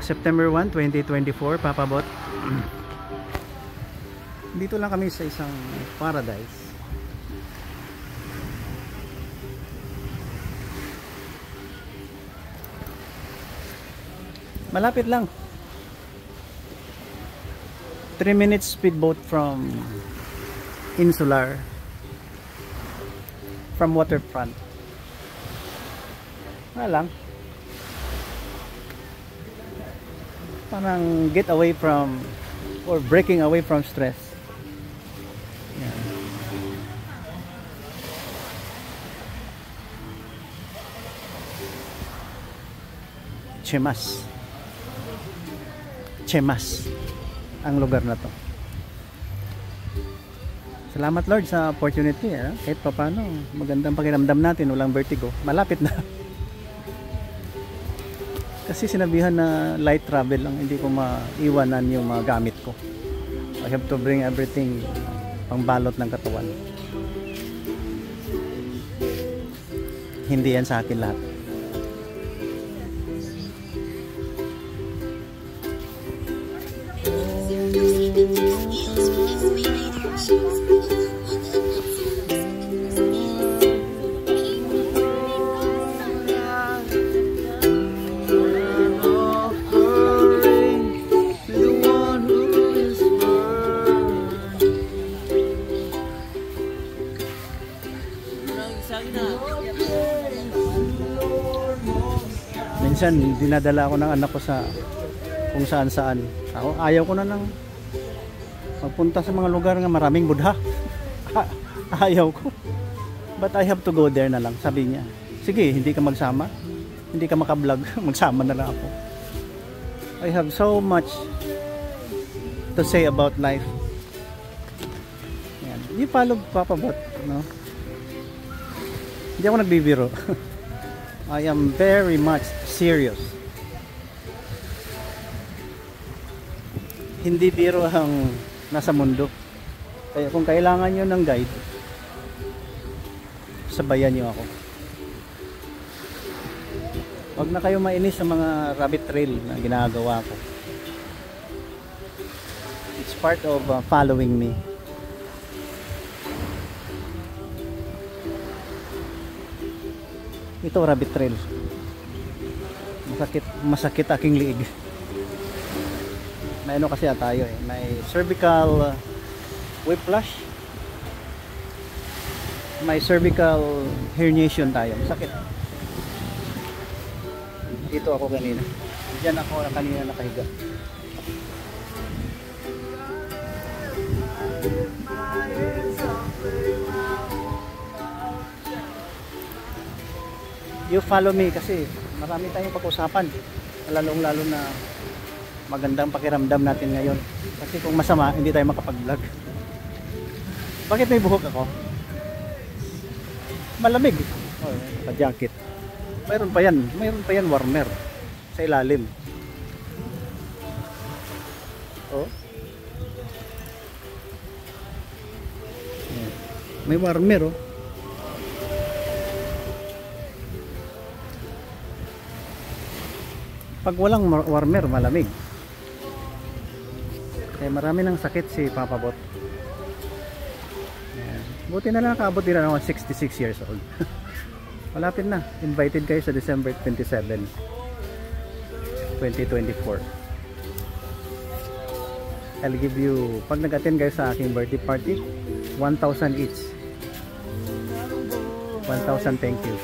September 1, 2024, papabot. Dito lang kami sa isang paradise. Malapit lang. 3 minutes speedboat from Insular, from waterfront. Wala lang. Parang get away from or breaking away from stress. Yan. Chemas ang lugar na to. Salamat Lord sa opportunity, kahit pa paano magandang pakiramdam natin, walang vertigo, malapit na. Kasi sinabihan na light travel lang, hindi ko maiwanan yung mga gamit ko. I have to bring everything pangbalot ng katawan. Hindi yan sa akin lahat. Minsan dinadala ako ng anak ko sa kung saan saan. Ako ayaw ko na nang magpunta sa mga lugar nga maraming Buddha. Ayaw ko. But I have to go there na lang, sabi niya. Sige, hindi ka magsama, hindi ka makablog, magsama na lang ako. I have so much to say about life. Yan. Di follow papabot, no? Hindi ako nagbibiro. I am very much serious. Hindi biro ang nasa mundo. Kaya kung kailangan nyo ng guide, sabayan nyo ako. Huwag na kayo mainis sa mga rabbit trail na ginagawa ko. It's part of following me. Ito rabbit trail. Masakit aking liig. May ano kasi tayo may cervical whiplash. May cervical herniation tayo. Sakit. Dito ako kanina. Diyan ako kanina nakahiga. You follow me kasi marami tayong pag-usapan, lalong-lalo na magandang pakiramdam natin ngayon. Kasi kung masama, hindi tayo makapag-vlog. Bakit may buhok ako? Malamig. Oh, naka-jacket. Mayroon pa yan warmer sa ilalim. Oh. May warmer, oh. Pag walang warmer, malamig. Kaya marami ng sakit si Papabot. Ayan. Buti na lang nakaabot din na 66 years old. Malapit na. Invited kayo sa December 27, 2024. I'll give you, pag nag-attend kayo sa aking birthday party, 1,000 each. 1,000 thank you.